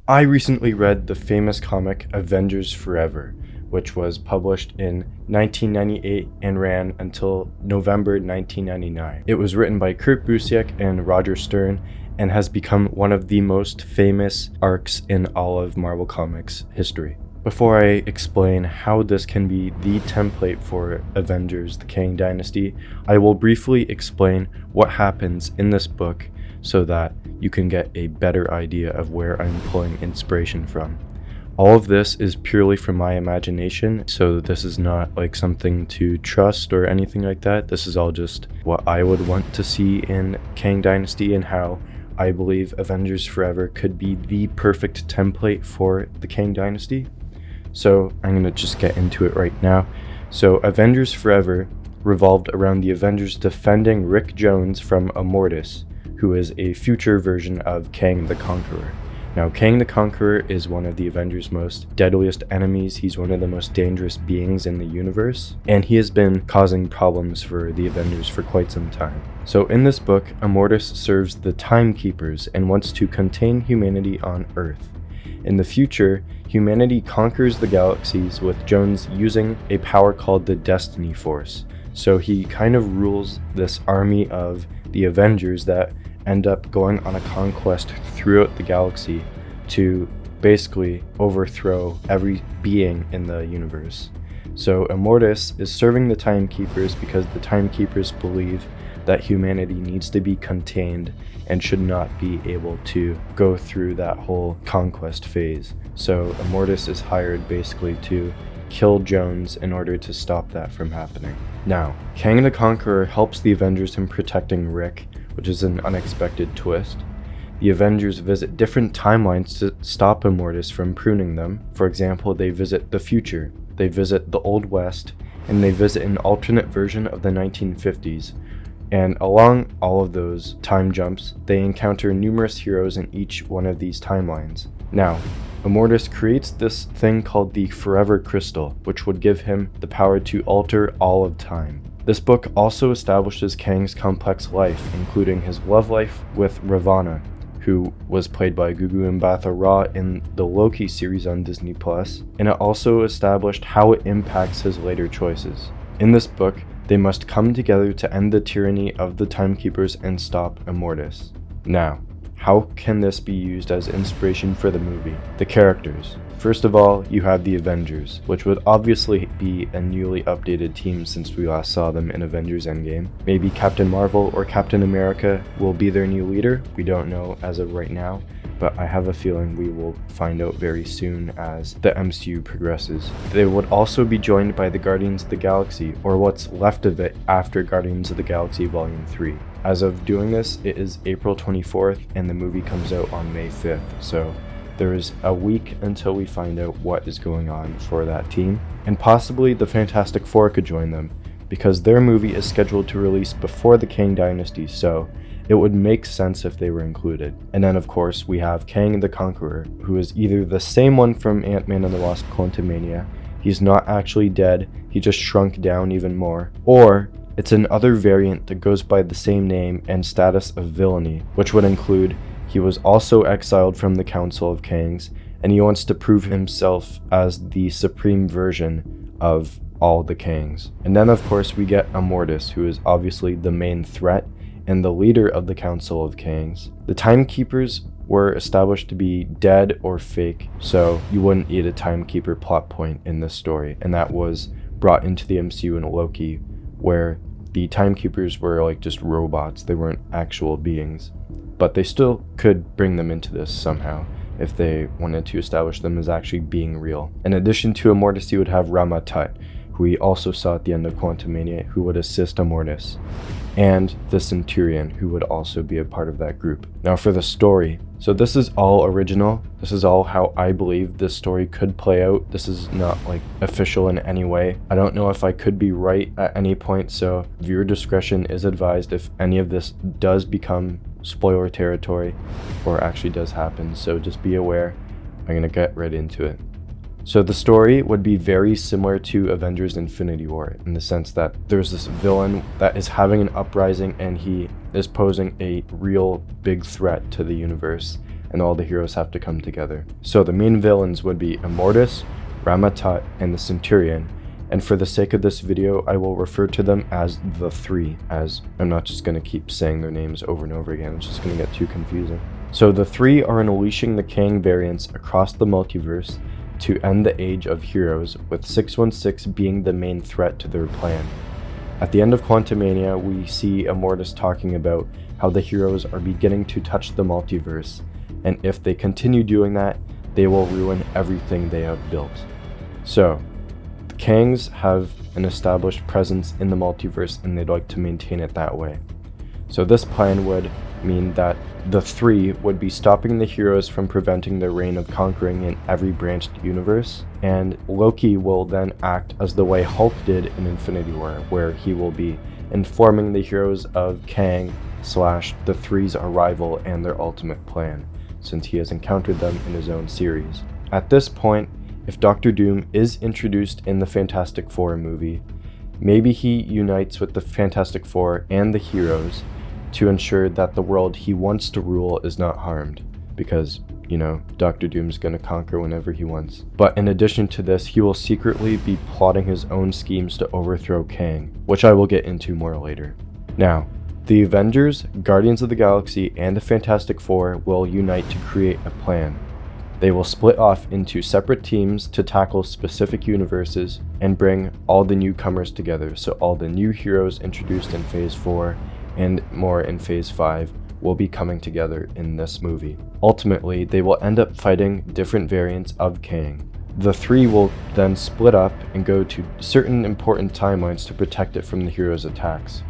I recently read the famous comic Avengers Forever, which was published in 1998 and ran until November 1999. It was written by Kurt Busiek and Roger Stern and has become one of the most famous arcs in all of Marvel Comics history. Before I explain how this can be the template for Avengers: The Kang Dynasty, I will briefly explain what happens in this book so that you can get a better idea of where I'm pulling inspiration from. All of this is purely from my imagination, so this is not like something to trust or anything like that. This is all just what I would want to see in Kang Dynasty and how I believe Avengers Forever could be the perfect template for the Kang Dynasty. So I'm going to just get into it right now. So Avengers Forever revolved around the Avengers defending Rick Jones from Immortus, who is a future version of Kang the Conqueror. Now, Kang the Conqueror is one of the Avengers' most deadliest enemies. He's one of the most dangerous beings in the universe, and he has been causing problems for the Avengers for quite some time. So in this book, Immortus serves the Timekeepers and wants to contain humanity on Earth. In the future, humanity conquers the galaxies with Jones using a power called the Destiny Force. So he kind of rules this army of the Avengers that end up going on a conquest throughout the galaxy to basically overthrow every being in the universe. So Immortus is serving the Timekeepers because the Timekeepers believe that humanity needs to be contained and should not be able to go through that whole conquest phase. So Immortus is hired basically to kill Jones in order to stop that from happening. Now, Kang the Conqueror helps the Avengers in protecting Rick, which is an unexpected twist. The Avengers visit different timelines to stop Immortus from pruning them. For example, they visit the future, they visit the Old West, and they visit an alternate version of the 1950s. And along all of those time jumps, they encounter numerous heroes in each one of these timelines. Now, Immortus creates this thing called the Forever Crystal, which would give him the power to alter all of time. This book also establishes Kang's complex life, including his love life with Ravonna, who was played by Gugu Mbatha-Raw in the Loki series on Disney+, and it also established how it impacts his later choices. In this book, they must come together to end the tyranny of the Timekeepers and stop Immortus. Now, how can this be used as inspiration for the movie? The characters. First of all, you have the Avengers, which would obviously be a newly updated team since we last saw them in Avengers Endgame. Maybe Captain Marvel or Captain America will be their new leader. We don't know as of right now, but I have a feeling we will find out very soon as the MCU progresses. They would also be joined by the Guardians of the Galaxy, or what's left of it after Guardians of the Galaxy Volume 3. As of doing this, it is April 24th, and the movie comes out on May 5th, so there is a week until we find out what is going on for that team, and possibly the Fantastic Four could join them, because their movie is scheduled to release before the Kang Dynasty, so it would make sense if they were included. And then of course we have Kang the Conqueror, who is either the same one from Ant-Man and the Wasp: Quantumania, he's not actually dead, he just shrunk down even more, or it's another variant that goes by the same name and status of villainy, which would include he was also exiled from the Council of Kangs, and he wants to prove himself as the supreme version of all the Kangs. And then of course we get Immortus, who is obviously the main threat and the leader of the Council of Kangs. The Timekeepers were established to be dead or fake, so you wouldn't need a Timekeeper plot point in this story, and that was brought into the MCU in Loki, where the Timekeepers were like just robots, they weren't actual beings. But they still could bring them into this somehow if they wanted to establish them as actually being real. In addition to Immortus, you would have Rama Tut, who we also saw at the end of Quantumania, who would assist Immortus, and the Centurion, who would also be a part of that group. Now for the story, so this is all original, this is all how I believe this story could play out. This is not like official in any way. I don't know if I could be right at any point, so viewer discretion is advised if any of this does become spoiler territory or actually does happen, so just be aware. I'm gonna get right into it. So the story would be very similar to Avengers Infinity War in the sense that there's this villain that is having an uprising and he is posing a real big threat to the universe. and all the heroes have to come together. So the main villains would be Immortus, Rama-Tut, and the Centurion, and for the sake of this video, I will refer to them as the Three, as I'm not just going to keep saying their names over and over again, it's just going to get too confusing. So the Three are unleashing the Kang variants across the multiverse to end the age of heroes, with 616 being the main threat to their plan. At the end of Quantumania, we see Immortus talking about how the heroes are beginning to touch the multiverse, and if they continue doing that, they will ruin everything they have built. So, the Kangs have an established presence in the multiverse and they'd like to maintain it that way. So this plan would mean that the Three would be stopping the heroes from preventing their reign of conquering in every branched universe, and Loki will then act as the way Hulk did in Infinity War, where he will be informing the heroes of Kang / the Three's arrival and their ultimate plan, since he has encountered them in his own series. At this point, if Doctor Doom is introduced in the Fantastic Four movie, maybe he unites with the Fantastic Four and the heroes to ensure that the world he wants to rule is not harmed, because, you know, Doctor Doom's gonna conquer whenever he wants. But in addition to this, he will secretly be plotting his own schemes to overthrow Kang, which I will get into more later. Now, the Avengers, Guardians of the Galaxy, and the Fantastic Four will unite to create a plan. They will split off into separate teams to tackle specific universes and bring all the newcomers together, so all the new heroes introduced in Phase 4 and more in Phase 5 will be coming together in this movie. Ultimately, they will end up fighting different variants of Kang. The Three will then split up and go to certain important timelines to protect it from the heroes' attacks.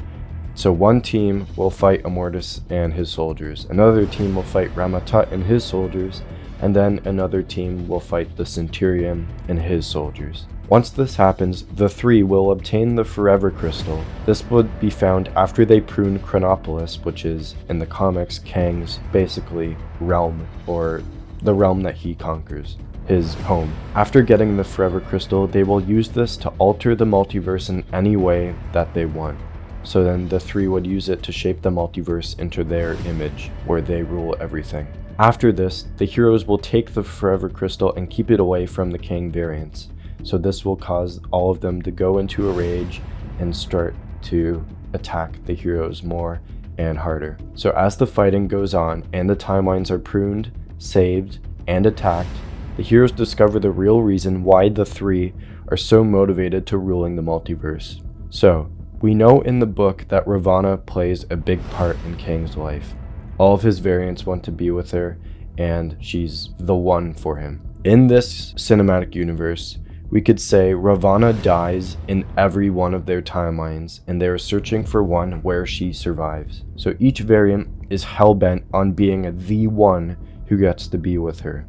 So one team will fight Immortus and his soldiers, another team will fight Rama-Tut and his soldiers, and then another team will fight the Centurion and his soldiers. Once this happens, the Three will obtain the Forever Crystal. This would be found after they prune Chronopolis, which is, in the comics, Kang's, basically, realm, or the realm that he conquers, his home. After getting the Forever Crystal, they will use this to alter the multiverse in any way that they want. So then the Three would use it to shape the multiverse into their image, where they rule everything. After this, the heroes will take the Forever Crystal and keep it away from the Kang variants. So this will cause all of them to go into a rage and start to attack the heroes more and harder. So as the fighting goes on and the timelines are pruned, saved, and attacked, the heroes discover the real reason why the Three are so motivated to ruling the multiverse. So, we know in the book that Ravonna plays a big part in Kang's life. All of his variants want to be with her, and she's the one for him. In this cinematic universe, we could say Ravonna dies in every one of their timelines, and they are searching for one where she survives. So each variant is hell-bent on being the one who gets to be with her.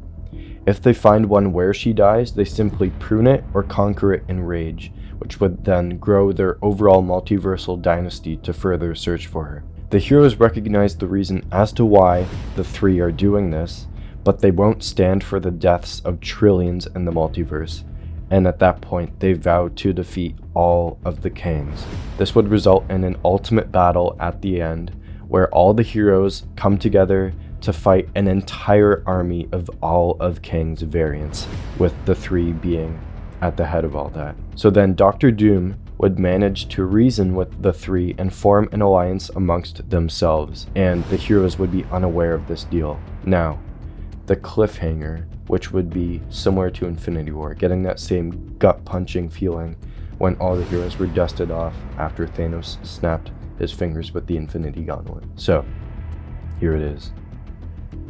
If they find one where she dies, they simply prune it or conquer it in rage, which would then grow their overall multiversal dynasty to further search for her. The heroes recognize the reason as to why the Three are doing this, but they won't stand for the deaths of trillions in the multiverse, and at that point they vow to defeat all of the Kangs. This would result in an ultimate battle at the end, where all the heroes come together to fight an entire army of all of Kang's variants, with the Three being at the head of all that. So then Doctor Doom would manage to reason with the Three and form an alliance amongst themselves, and the heroes would be unaware of this deal. Now, the cliffhanger, which would be similar to Infinity War, getting that same gut-punching feeling when all the heroes were dusted off after Thanos snapped his fingers with the Infinity Gauntlet. So, here it is.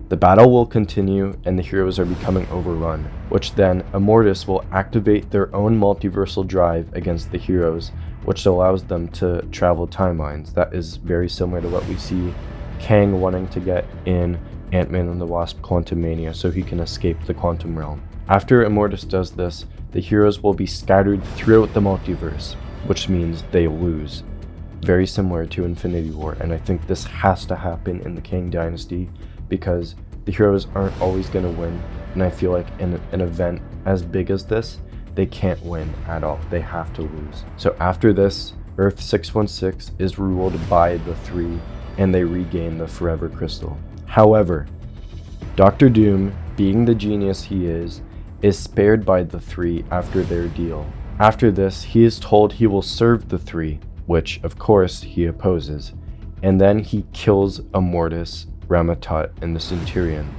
The battle will continue and the heroes are becoming overrun, which then Immortus will activate their own multiversal drive against the heroes, which allows them to travel timelines. That is very similar to what we see Kang wanting to get in Ant-Man and the Wasp Quantumania so he can escape the quantum realm. After Immortus does this, the heroes will be scattered throughout the multiverse, which means they lose. Very similar to Infinity War, and I think this has to happen in the Kang Dynasty because the heroes aren't always going to win, and I feel like in an event as big as this, they can't win at all. They have to lose. So after this, Earth 616 is ruled by the Three, and they regain the Forever Crystal. However, Doctor Doom, being the genius he is spared by the three after their deal. After this, he is told he will serve the three, which of course he opposes, and then he kills Immortus, Ramatot, and the Centurion.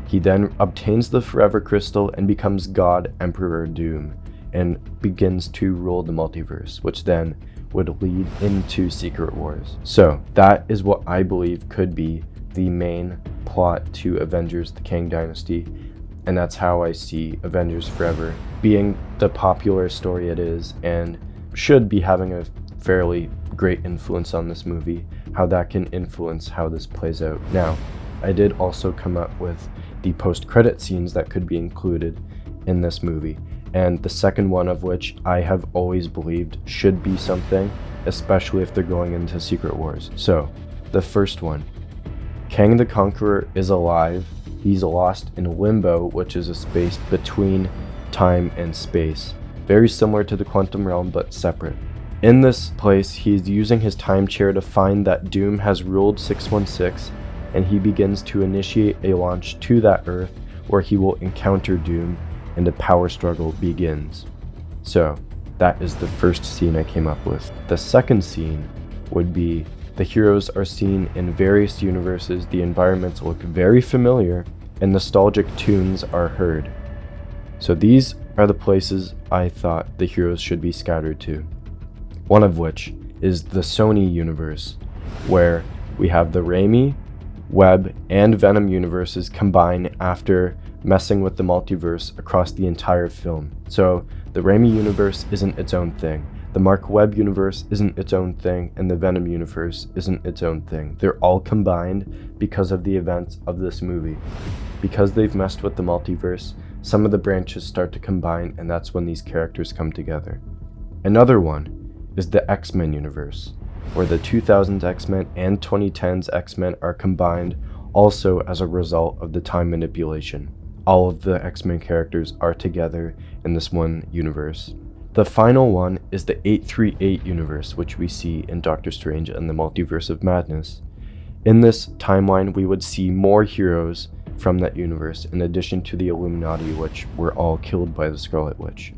He then obtains the Forever Crystal and becomes God Emperor Doom, and begins to rule the multiverse, which then would lead into Secret Wars. So that is what I believe could be the main plot to Avengers: The Kang Dynasty, and that's how I see Avengers Forever being the popular story it is, and should be having a fairly great influence on this movie, how that can influence how this plays out. Now, I did also come up with the post-credit scenes that could be included in this movie, and the second one of which I have always believed should be something, especially if they're going into Secret Wars. So, the first one, Kang the Conqueror is alive. He's lost in limbo, which is a space between time and space, very similar to the quantum realm but separate. In this place, he's using his time chair to find that Doom has ruled 616, and he begins to initiate a launch to that Earth where he will encounter Doom, and a power struggle begins. So, that is the first scene I came up with. The second scene would be the heroes are seen in various universes, the environments look very familiar, and nostalgic tunes are heard. So these are the places I thought the heroes should be scattered to. One of which is the Sony universe, where we have the Raimi, Webb, and Venom universes combine after messing with the multiverse across the entire film. So the Raimi universe isn't its own thing, the Mark Webb universe isn't its own thing, and the Venom universe isn't its own thing. They're all combined because of the events of this movie. Because they've messed with the multiverse, some of the branches start to combine, and that's when these characters come together. Another one is the X-Men universe, where the 2000s X-Men and 2010s X-Men are combined also as a result of the time manipulation. All of the X-Men characters are together in this one universe. The final one is the 838 universe, which we see in Doctor Strange and the Multiverse of Madness. In this timeline, we would see more heroes from that universe, in addition to the Illuminati, which were all killed by the Scarlet Witch.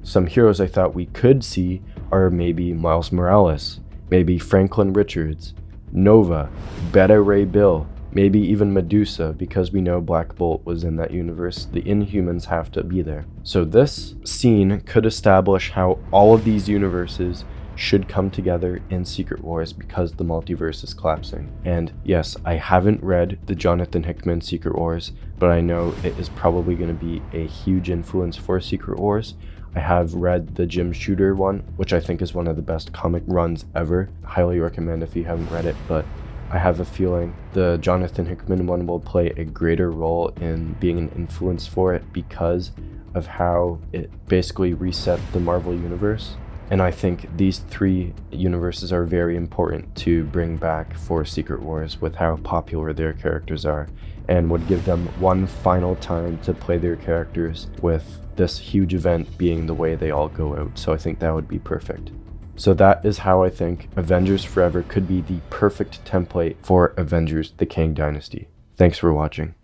Some heroes I thought we could see are maybe Miles Morales, maybe Franklin Richards, Nova, Beta Ray Bill, maybe even Medusa, because we know Black Bolt was in that universe. The Inhumans have to be there. So this scene could establish how all of these universes should come together in Secret Wars because the multiverse is collapsing. And yes, I haven't read the Jonathan Hickman Secret Wars, but I know it is probably going to be a huge influence for Secret Wars. I have read the Jim Shooter one, which I think is one of the best comic runs ever. Highly recommend if you haven't read it, but I have a feeling the Jonathan Hickman one will play a greater role in being an influence for it because of how it basically reset the Marvel universe. And I think these three universes are very important to bring back for Secret Wars with how popular their characters are, and would give them one final time to play their characters with this huge event being the way they all go out. So I think that would be perfect. So that is how I think Avengers Forever could be the perfect template for Avengers: The Kang Dynasty. Thanks for watching.